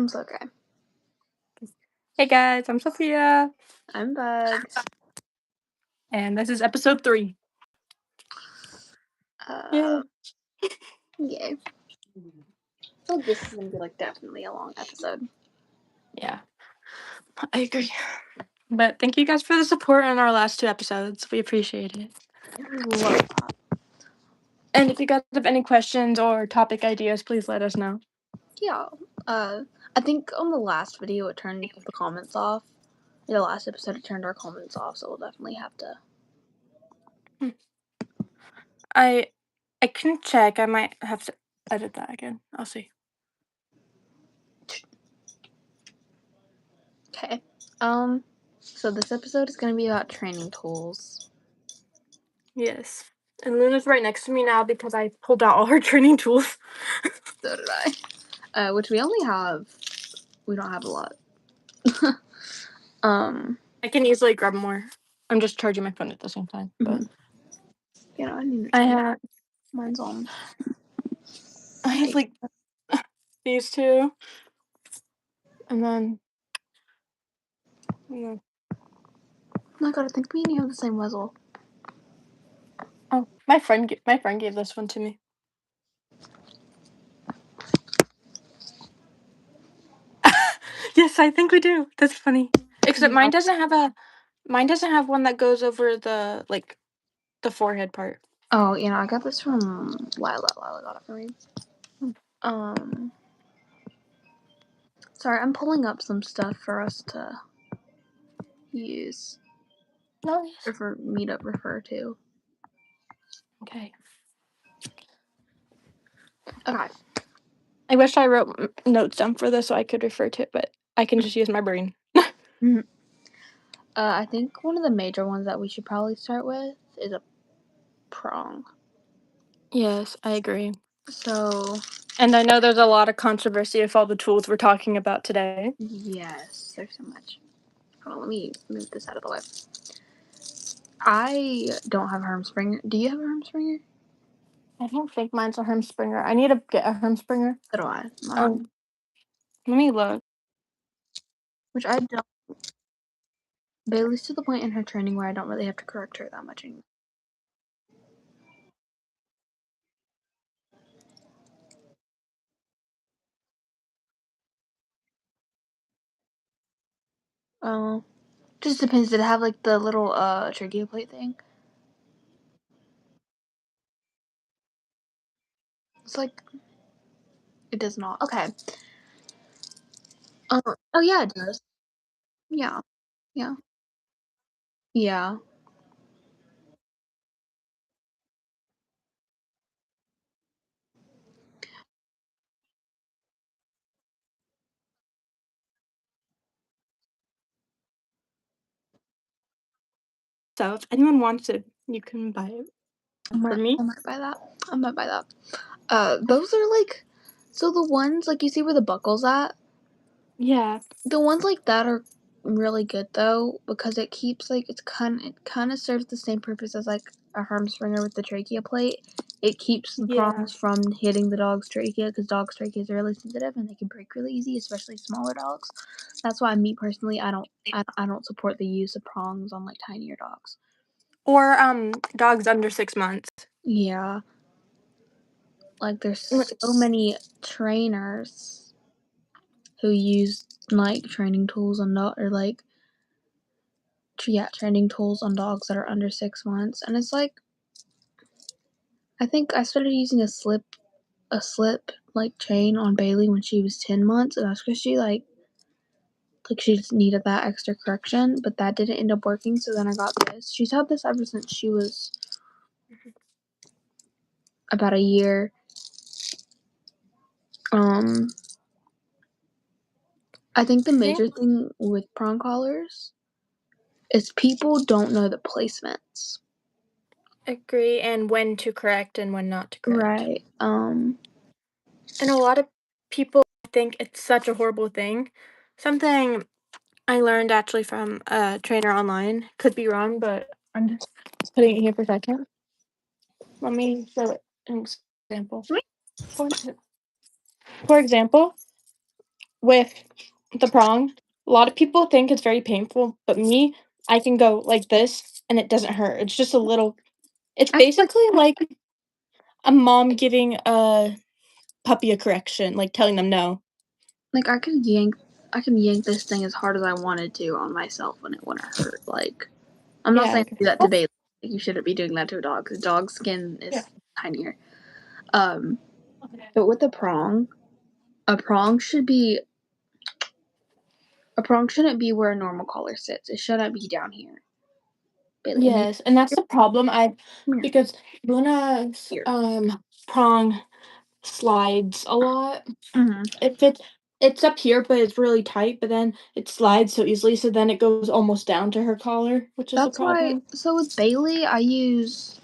I'm so okay. Hey guys, I'm Sophia, I'm Bugs. and this is episode 3. Yay. I feel like this is gonna be definitely a long episode. Yeah, I agree. But thank you guys for the support on our last 2 episodes. We appreciate it. Love that. And if you guys have any questions or topic ideas, please let us know. Yeah. I think on the last video it turned the comments off. In the last episode it turned our comments off, so we'll definitely have to. I can check. I might have to edit that again. I'll see. Okay. So this episode is gonna be about training tools. Yes. And Luna's right next to me now because I pulled out all her training tools. So did I. Which we only have. We don't have a lot. I can easily grab more. I'm just charging my phone at the same time. But I need to I charge. have Mine's on. I have these 2. And then Oh my god, I think we have the same muzzle. oh, my friend gave this one to me. Yes, I think we do. That's funny. Except mine doesn't have one that goes over the the forehead part. Oh, I got this from Lila. Lila got it for me. Sorry, I'm pulling up some stuff for us to use. Nice. Or for me to refer to. Okay. Okay. I wish I wrote notes down for this so I could refer to it, but I can just use my brain. I think one of the major ones that we should probably start with is a prong. Yes, I agree. So. And I know there's a lot of controversy with all the tools we're talking about today. Yes, there's so much. Hold on, let me move this out of the way. I don't have a Hermspringer. Do you have a Hermspringer? I don't think mine's a Hermspringer. I need to get a Hermspringer. So do I. Let me look. Which I don't. Bailey's to the point in her training where I don't really have to correct her that much anymore. Just depends. Did it have the little trachea plate thing? It's it does not. Okay. Oh yeah, it does. Yeah. Yeah. Yeah. So if anyone wants it, you can buy it. For me? I might buy that. I might buy that. Those are so the ones you see where the buckle's at? Yeah. The ones like that are really good though because it keeps it kind of serves the same purpose as a Hermspringer with the trachea plate. It keeps the prongs from hitting the dog's trachea because dogs' tracheas are really sensitive and they can break really easy, especially smaller dogs. That's why me personally, I don't support the use of prongs on tinier dogs. Or dogs under 6 months. Yeah. There's so many trainers who use training tools on training tools on dogs that are under 6 months, and it's I think I started using a slip chain on Bailey when she was 10 months, and that's because she she just needed that extra correction, but that didn't end up working, so then I got this. She's had this ever since she was about a year. I think the major thing with prong collars is people don't know the placements. Agree, and when to correct and when not to correct. Right. And a lot of people think it's such a horrible thing. Something I learned actually from a trainer online. Could be wrong, but I'm just putting it here for a second. Let me show it an example. For example, with the prong, a lot of people think it's very painful, but me, I can go like this and it doesn't hurt. It's just a little it's I feel like basically like a mom giving a puppy a correction, like telling them no. I can yank this thing as hard as I wanted to on myself and it wouldn't hurt. Like I'm not Yeah, saying okay. do that to Well, Bailey. Like, you shouldn't be doing that to a dog because dog skin yeah. is tinier. Um, but with a prong should be a prong shouldn't be where a normal collar sits. It shouldn't be down here, Bailey. And then Yes, and that's the problem I come because Luna's here. prong slides a lot. Mm-hmm. It fits it's up here, but it's really tight, but then it slides so easily, so then it goes almost down to her collar, which is a That's why. problem. So with Bailey, I use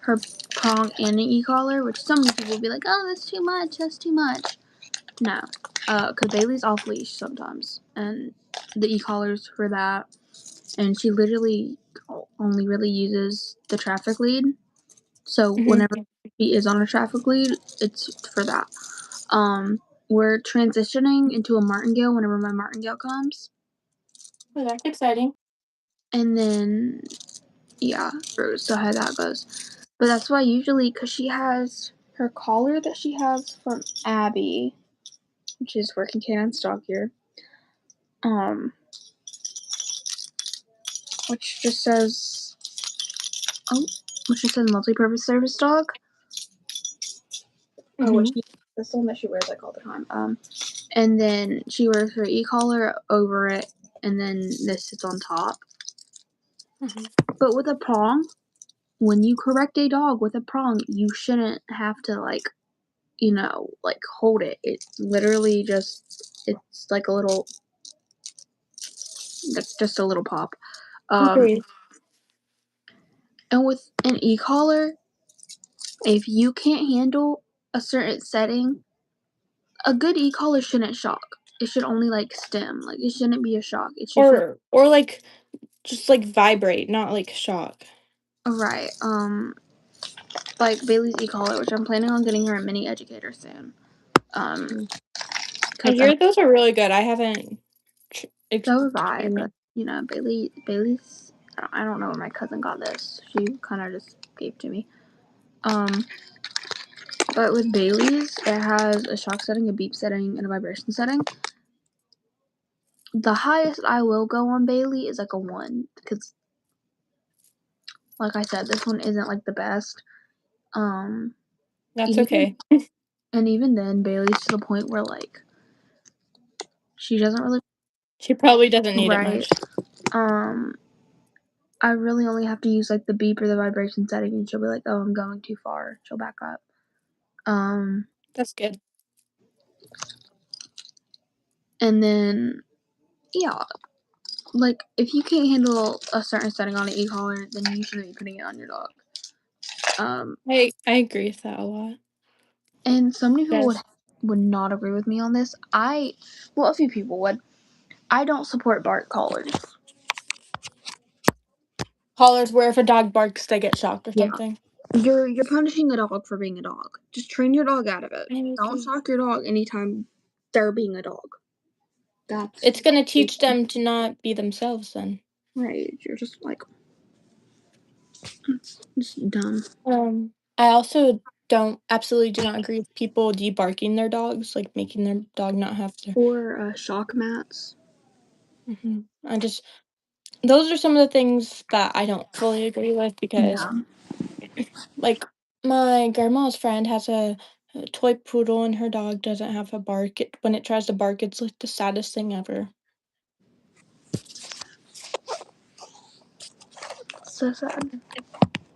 her prong and an e-collar, which some people will be like, "Oh, that's too much. That's too much." No, because Bailey's off leash sometimes, and the e-collar's for that. And she literally only really uses the traffic lead. So Mhm. whenever she is on a traffic lead, it's for that. Um, we're transitioning into a martingale whenever my martingale comes, Well, that's exciting. and then yeah, so how that goes. But that's why usually, because she has her collar that she has from Abby, which is working canine stock here, um, which just says oh, which just says multi-purpose service dog. Oh, which Mhm. that's the one that she wears like all the time. And then she wears her e-collar over it, and then this sits on top. Mhm. But with a prong, when you correct a dog with a prong, you shouldn't have to like hold it. It literally it's like a little, that's just a little pop. Um, Agreed. and with an e-collar, if you can't handle a certain setting, a good e-collar shouldn't shock. It should only like stem. Like it shouldn't be a shock. It should feel Or like just like vibrate, not like shock. right. Like Bailey's e-collar, which I'm planning on getting her a mini educator soon. Um, Mm. I because hear those are really good. I haven't so have I, but experiment. Bailey's. I don't know where my cousin got this. She kind of just gave it to me. Um, but with Bailey's, it has a shock setting, a beep setting, and a vibration setting. The highest I will go on Bailey is like a 1 because, like I said, this one isn't like the best. Um, That's even okay. and even then, Bailey's to the point where like she doesn't really She probably doesn't need it right. much. Um, I really only have to use like the beep or the vibration setting, and she'll be like, "Oh, I'm going too far." She'll back up. Um, That's good. and then yeah, like if you can't handle a certain setting on an e-collar, then you shouldn't be putting it on your dog. Um, I agree with that a lot. and so many people Yes. would not agree with me on this. A few people would. I don't support bark collars. Collars where if a dog barks, they get shocked or Yeah, something. you're punishing a dog for being a dog. Just train your dog out of it. I Don't agree. shock your dog anytime they're being a dog. That's It's gonna teach them to not be themselves then. right. You're just like just dumb. I also absolutely do not agree with people debarking their dogs, like making their dog not have to. Or shock mats. I just those are some of the things that I don't fully agree with because, Yeah. like, my grandma's friend has a toy poodle and her dog doesn't have a bark. When it tries to bark, it's like the saddest thing ever. So sad.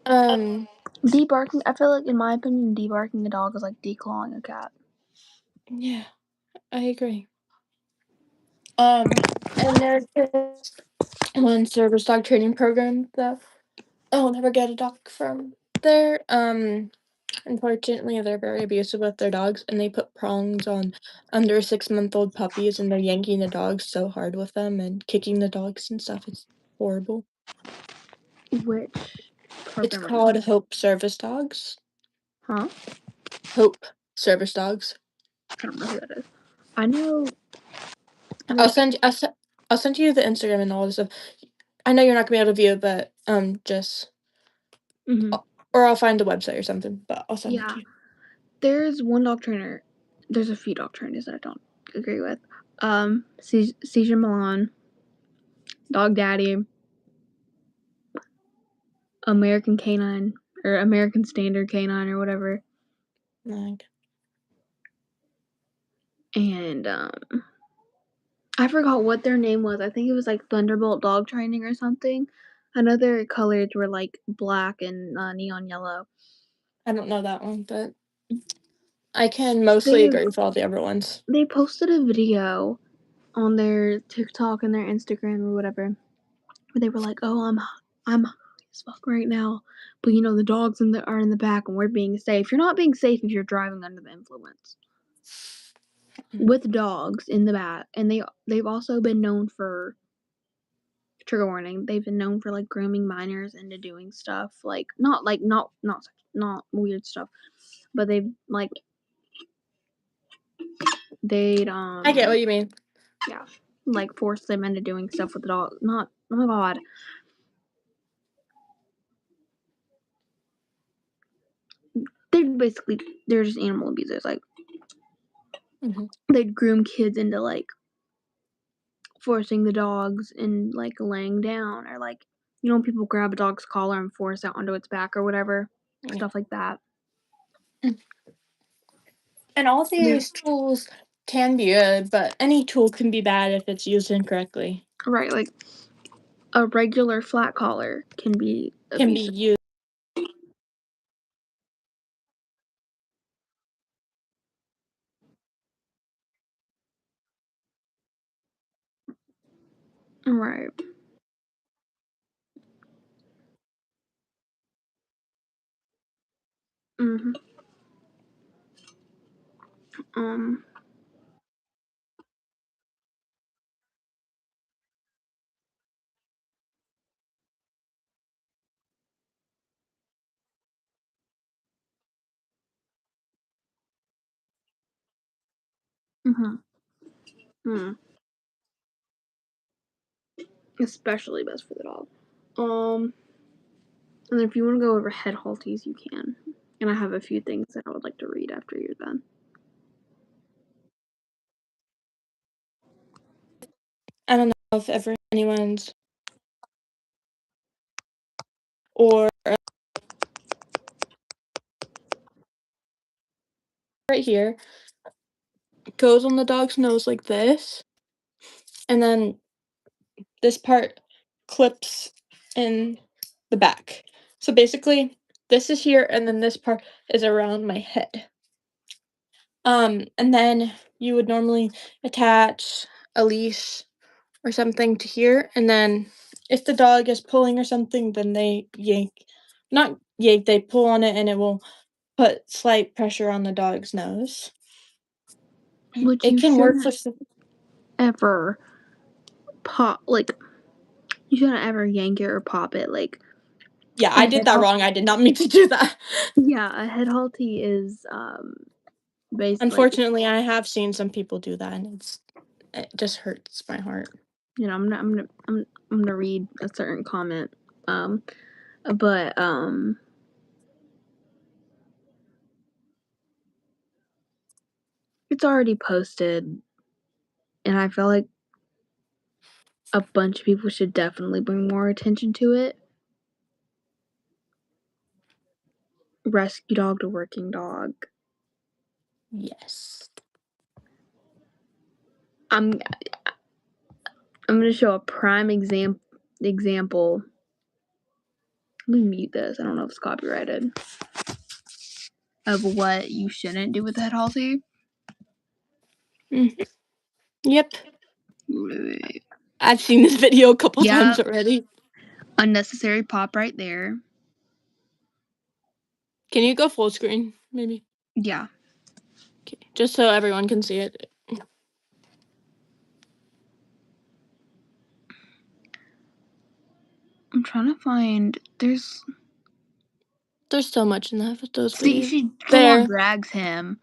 Um, Debarking. I feel like, in my opinion, debarking a dog is like declawing a cat. yeah, I agree. And there's this one service dog training program that I'll never get a dog from there. Unfortunately, they're very abusive with their dogs, and they put prongs on under 6-month-old puppies, and they're yanking the dogs so hard with them and kicking the dogs and stuff. It's horrible. Which It's program are you? called Hope Service Dogs. Huh? Hope Service Dogs. I don't know who that is. I know. I'll send I'll send you the Instagram and all this stuff. I know you're not gonna be able to view it, but, just Mhm. or I'll find the website or something, but I'll send it Yeah. to you. There's one dog trainer. There's a few dog trainers that I don't agree with. Cesar Milan, Dog Daddy, American Canine, or American Standard Canine, or whatever. Like, And I forgot what their name was. I think it was like Thunderbolt Dog Training or something. I know their colors were like black and neon yellow. I don't know that one, but I can mostly They agree with all the other ones. they posted a video on their TikTok and their Instagram or whatever, where they were like, "Oh, I'm high as fuck right now, but you know the dogs are in the back and we're being safe. You're not being safe if you're driving under the influence with dogs in the back." And they've also been known for, trigger warning, they've been known for like grooming minors into doing stuff like not weird stuff, but they'd I get what you mean. yeah, like force them into doing stuff with the dog. Not, oh my god. They're just animal abusers. Like Mhm. they'd groom kids into like forcing the dogs and like laying down, or like, you know, when people grab a dog's collar and force it onto its back or whatever, Yeah. stuff like that. And all They're these tools can be good, but any tool can be bad if it's used incorrectly. right, like a regular flat collar can be Can be abusive. used. Right. Mhm. Um. Mhm. Mm. Especially best for the dog. And if you want to go over head halties, you can. And I have a few things that I would like to read after you're done. I don't know if ever anyone's or right here goes on the dog's nose like this, and then this part clips in the back. So basically, this is here, and then this part is around my head. And then you would normally attach a leash or something to here, and then if the dog is pulling or something, then they yank, not yank, they pull on it, and it will put slight pressure on the dog's nose. Which It you can work shouldn't for ever pop, like, you shouldn't ever yank it or pop it. Like, yeah, a I did head that halt. wrong, I did not mean to do that. Yeah, a head halty is based like, Unfortunately, I have seen some people do that, and it just hurts my heart. you know, I'm gonna read a certain comment. Um, but it's already posted, and I feel like a bunch of people should definitely bring more attention to it. Rescue dog to working dog. Yes. I'm gonna show a prime example. Let me mute this. I don't know if it's copyrighted. Of what you shouldn't do with a head halty. Mhm. Yep. I've seen this video a couple Yeah, times already. unnecessary pop right there. Can you go full screen, maybe? Yeah. Okay, just so everyone can see it. I'm trying to find. There's so much in those See, videos. she full on There. drags him.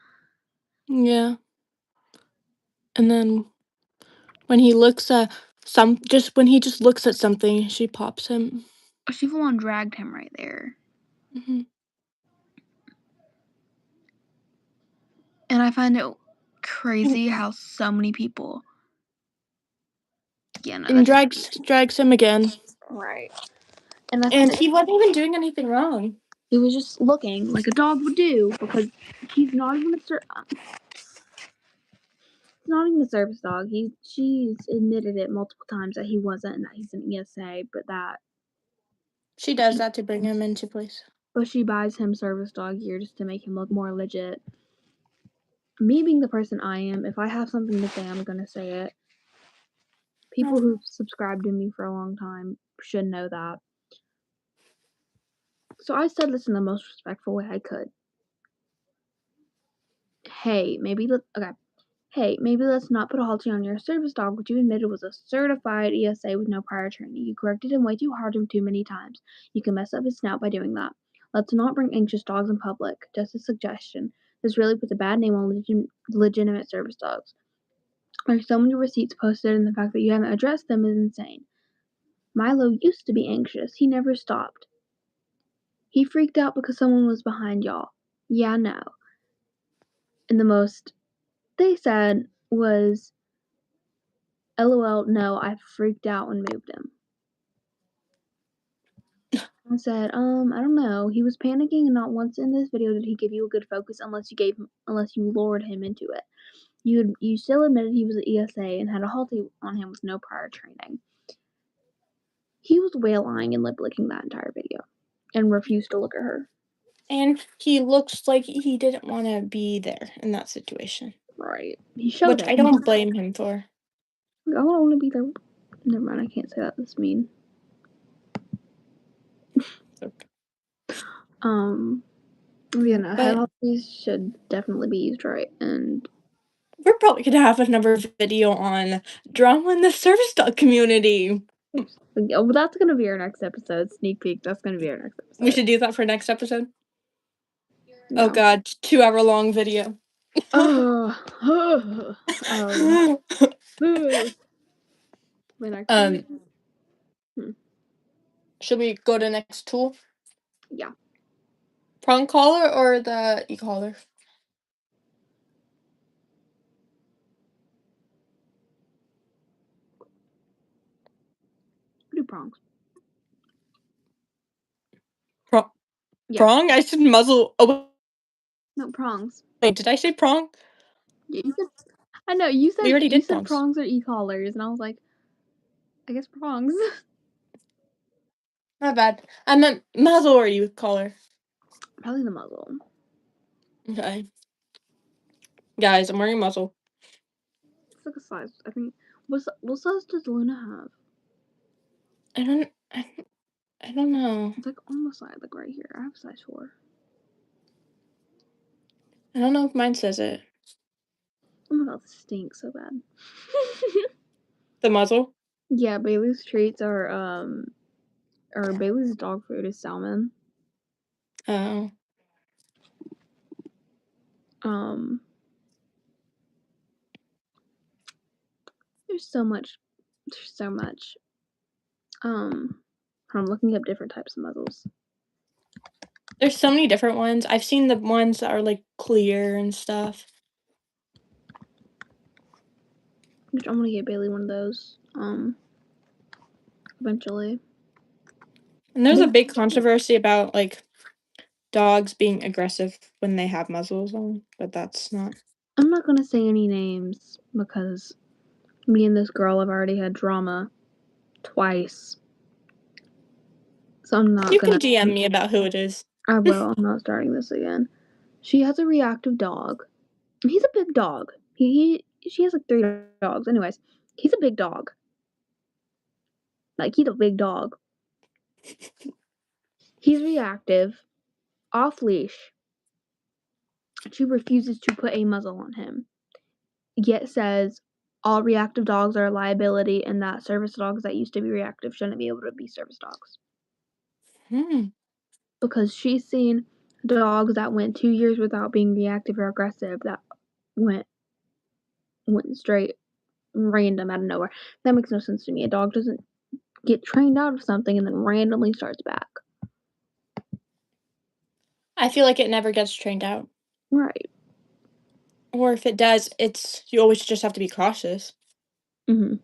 Yeah. And then When he looks at when he just looks at something, she pops him. She full on dragged him right there. Mhm. And I find it crazy how so many people. Yeah, no, And that's drags him again. right. And I find And it. he wasn't even doing anything wrong. He was just looking like a dog would do because he's not even not even a service dog. She's admitted it multiple times that he wasn't and that he's an ESA, She does that to bring him into place. but she buys him service dog gear just to make him look more legit. Me being the person I am, if I have something to say, I'm gonna say it. People who've subscribed to me for a long time should know that. So I said this in the most respectful way I could. Hey, maybe let's not put a halter on your service dog, which you admitted was a certified ESA with no prior training. You corrected him way too hard and too many times. You can mess up his snout by doing that. Let's not bring anxious dogs in public. Just a suggestion. This really puts a bad name on legitimate service dogs. There's so many receipts posted, and the fact that you haven't addressed them is insane. Milo used to be anxious. He never stopped. He freaked out because someone was behind y'all. Yeah, no. And the most they said was, LOL, no, I freaked out and moved him. I said, I don't know. He was panicking and not once in this video did he give you a good focus unless you lured him into it. You still admitted he was an ESA and had a halty on him with no prior training. He was whale eyeing and lip licking that entire video and refused to look at her. And he looks like he didn't want to be there in that situation. Right. He showed Which it. I don't blame him for. I don't want to be there. Never mind, I can't say that. That's mean. Okay. Yeah, no, head But halties should definitely be used right, and we're probably gonna have another video on drama in the service dog community. well, that's gonna be our next episode. Sneak peek. That's gonna be our next episode. We should do that for next episode. No. Oh god, 2-hour long video. Oh, my next one? Should we go to next tool? Yeah. Prong collar or the e-collar? Do prongs. Yeah. Prong? I said muzzle. Oh, No, prongs. wait, did I say prong? Yeah, you said, I know, you said We already did prongs. prongs. Are e-collars, and I was like, I guess prongs. My bad. I meant muzzle or e-collar. Probably the muzzle. Okay. Guys, I'm wearing a muzzle. It's like a size. I think. What size does Luna have? I don't know. It's like on the side, like right here. I have size 4. I don't know if mine says it. Oh my god, this stinks so bad. The muzzle? Yeah, Bailey's treats are or Bailey's dog food is salmon. Oh. There's so much. There's so much. I'm looking up different types of muzzles. There's so many different ones. I've seen the ones that are like clear and stuff. Which I'm gonna get Bailey one of those. Eventually. And there's a big controversy about like dogs being aggressive when they have muzzles on, but that's not. I'm not gonna say any names because me and this girl have already had drama twice. So I'm not You gonna. can DM me about who it is. I will. I'm not starting this again. She has a reactive dog. He's a big dog. She has like 3 dogs. Anyways, he's a big dog. Like, he's a big dog. He's reactive, off leash. She refuses to put a muzzle on him. Yet says all reactive dogs are a liability and that service dogs that used to be reactive shouldn't be able to be service dogs. Because she's seen dogs that went 2 years without being reactive or aggressive that went straight random out of nowhere. That makes no sense to me. A dog doesn't get trained out of something and then randomly starts back. I feel like it never gets trained out. Right. Or if it does, you always just have to be cautious. Mhm.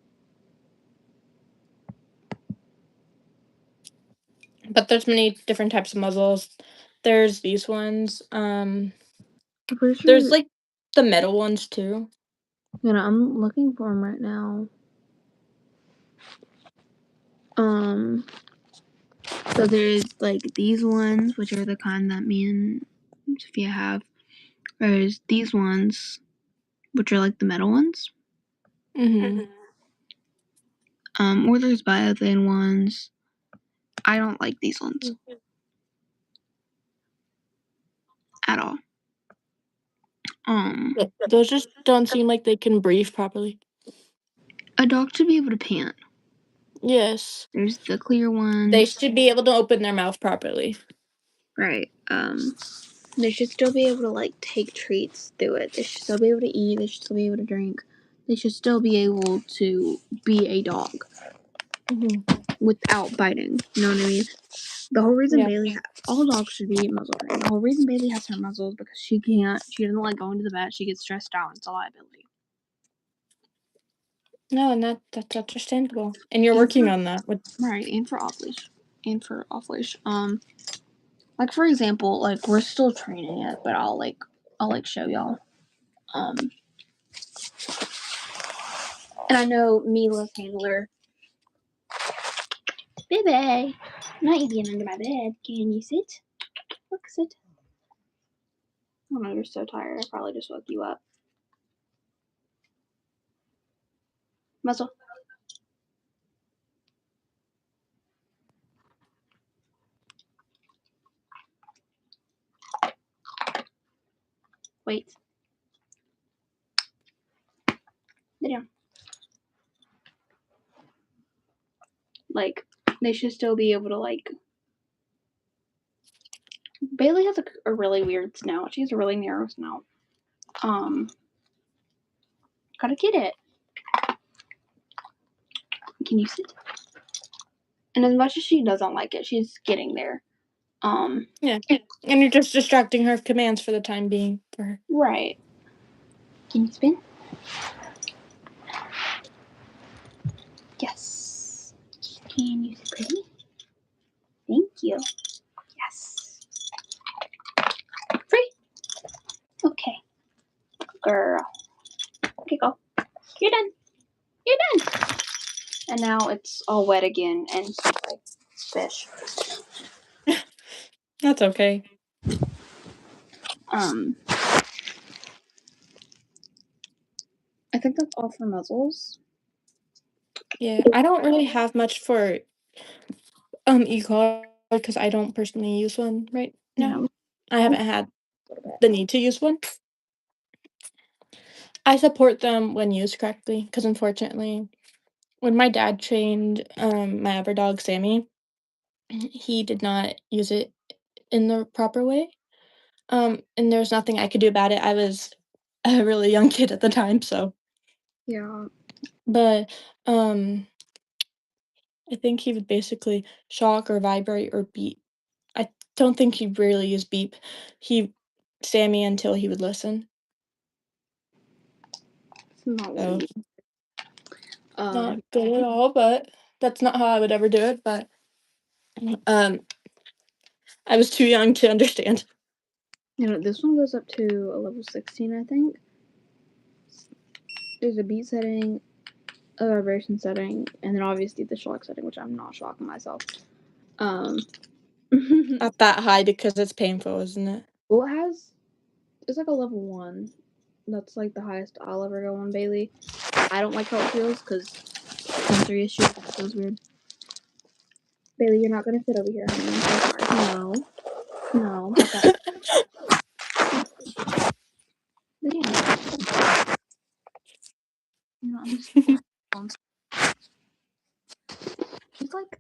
But there's many different types of muzzles. There's these ones, I'm pretty there's, sure, like, the metal ones too. I'm looking for them right now. So there's, like, these ones, which are the kind that me and Sophia have. There's these ones, which are, like, the metal ones. Mhm. Or there's biothin ones. I don't like these ones at all. Yeah, those just don't seem like they can breathe properly. A dog should be able to pant. Yes. There's the clear They ones. should be able to open their mouth properly. Right. They should still be able to, like, take treats through it. They should still be able to eat. They should still be able to drink. They should still be able to be a dog Mhm. without biting. You know what I mean? The whole reason Yeah. all dogs should be muzzle trained. The whole reason Bailey has her muzzle is because she doesn't like going to the vet. She gets stressed out. And it's a liability. No, and that's understandable. And you're And working for, on that with right, and for off leash. Like, for example, like, we're still training it, but I'll show y'all. And I know Mila's handler. Baby, not you being under my bed. Can you sit? Look, sit. Oh no, you're so tired. I probably just woke you up. Muzzle. Wait. Sit down. Like, they should still be able to, like. Bailey has a really weird snout. She has a really narrow snout. Gotta get it. Can you sit? And as much as she doesn't like it, she's getting there. yeah. And you're just distracting her of commands for the time being for her. Right. Can you spin? Yes. Can you sit pretty? Thank you. Yes. Free. Okay. Girl. Okay, go. You're done. You're done. And now it's all wet again and like fish. That's okay. I think that's all for muzzles. Yeah, I don't really have much for e-collar because I don't personally use one right now. Yeah. I haven't had the need to use one. I support them when used correctly because unfortunately, when my dad trained my other dog Sammy, he did not use it in the proper way. And there's nothing I could do about it. I was a really young kid at the time, so Yeah. but I think he would basically shock or vibrate or beep. I don't think he really used beep. He Sammy until he would listen. It's not what So you. not good at all, but that's not how I would ever do it. But um, I was too young to understand. This one goes up to a level 16, I think. There's a beat setting, a vibration setting, and then obviously the shock setting, which I'm not shocking myself. Not that high because it's painful, isn't it? Well, it's like a level 1. That's like the highest I'll ever go on Bailey. I don't like how it feels because sensory issues. That feels weird. Bailey, you're not gonna sit over here, honey. I'm so sorry. No. Okay. But yeah. I'm just. It's like.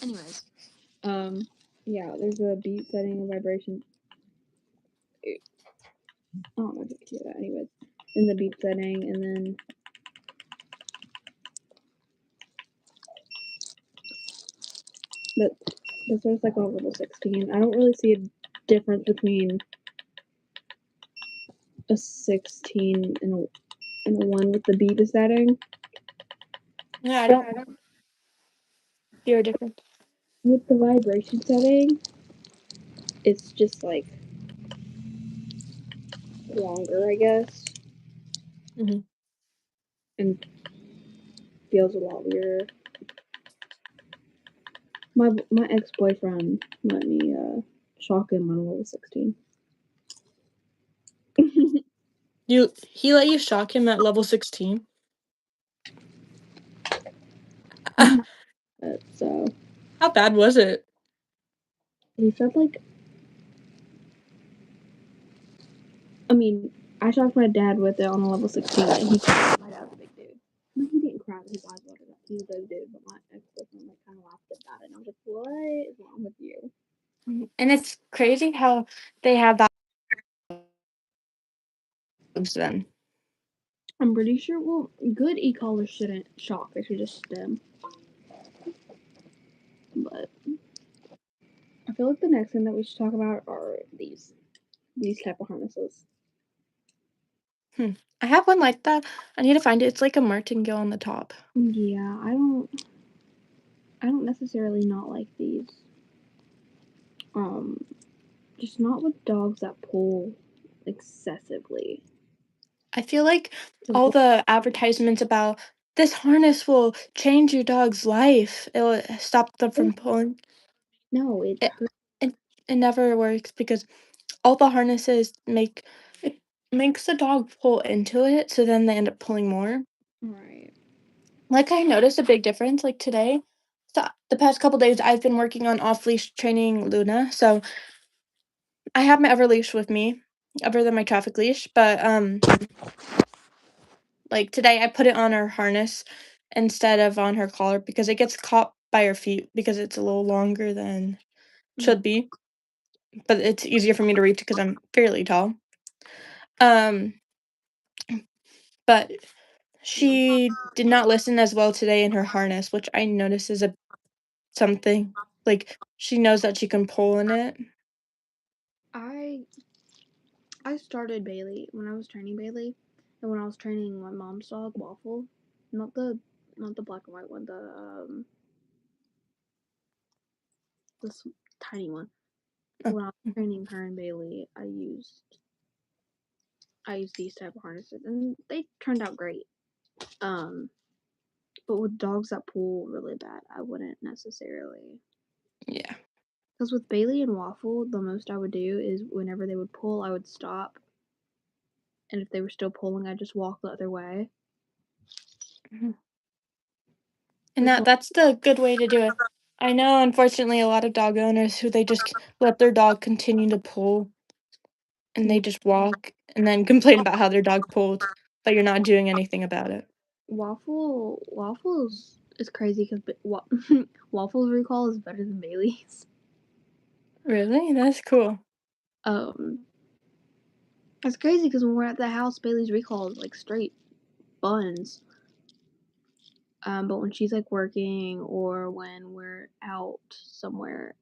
Anyways. Yeah, there's a beat setting, a vibration. I don't know if you can hear that. Anyways. in the beep setting, and then that's what it's like on level 16. I don't really see a difference between a 16 and a 1 with the beep setting. Yeah, I don't hear a difference. With the vibration setting, it's just like longer, I guess, and feels a lot weirder. My ex-boyfriend let me shock him on level 16. He let you shock him at level 16? So How bad was it? he said like, I mean, I shocked my dad with it on a level 16, and he cried. My dad's a big dude. No, he didn't cry, but his eyes watered up. He's a big dude, but my ex-boyfriend like kind of laughed at that, and I was like, "What is wrong with you?" And it's crazy how they have that then. I'm pretty sure. Well, good e-collars shouldn't shock; they should just stem. But I feel like the next thing that we should talk about are these type of harnesses. I have one like that. I need to find it. It's like a martingale on the top. Yeah, I don't necessarily not like these. Just not with dogs that pull excessively. I feel like all the advertisements about this harness will change your dog's life. It will stop them from pulling. No, it It, it, it never works because all the harnesses it makes the dog pull into it, so then they end up pulling more. right. Like, I noticed a big difference, like, today. So, the past couple days, I've been working on off-leash training Luna, so I have my Everleash with me, other than my traffic leash, but, like, today I put it on her harness instead of on her collar because it gets caught by her feet because it's a little longer than it should be, but it's easier for me to reach because I'm fairly tall. Um, but she did not listen as well today in her harness, which I notice is something. Like, she knows that she can pull in it. I started Bailey when I was training Bailey, and when I was training my mom's dog Waffle, not the black and white one, this tiny one. When I was training her and Bailey, I used these type of harnesses, and they turned out great. But with dogs that pull really bad, I wouldn't necessarily. Yeah. Because with Bailey and Waffle, the most I would do is whenever they would pull, I would stop, and if they were still pulling, I'd just walk the other way. And that's the good way to do it. I know, unfortunately, a lot of dog owners who they just let their dog continue to pull, and they just walk and then complain about how their dog pulled, but you're not doing anything about it. Waffles is crazy because Waffle's recall is better than Bailey's. Really? That's cool. It's crazy because when we're at the house, Bailey's recall is like straight buns. But when she's like working or when we're out somewhere,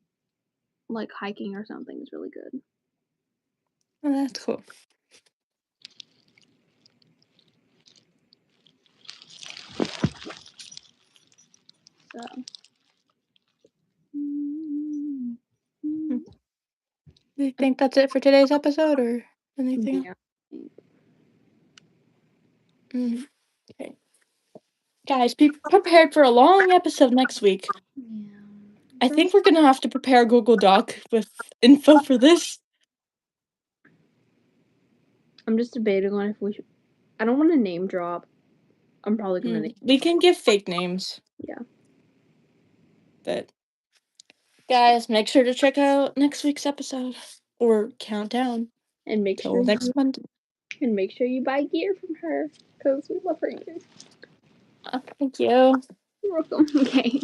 like hiking or something, it's really good. Oh, that's cool. So. Do you think that's it for today's episode or anything Yeah. else? Okay. Guys, be prepared for a long episode next week. Yeah. I think we're gonna have to prepare a Google Doc with info for this. I'm just debating on if we should. I don't want to name drop. I'm probably gonna name. We can give fake names. Yeah. But guys, make sure to check out next week's episode or countdown And make till sure next Monday. you buy gear from her because we love her gear. Thank you. You're welcome. Okay.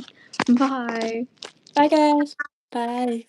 Bye. Bye, guys. Bye.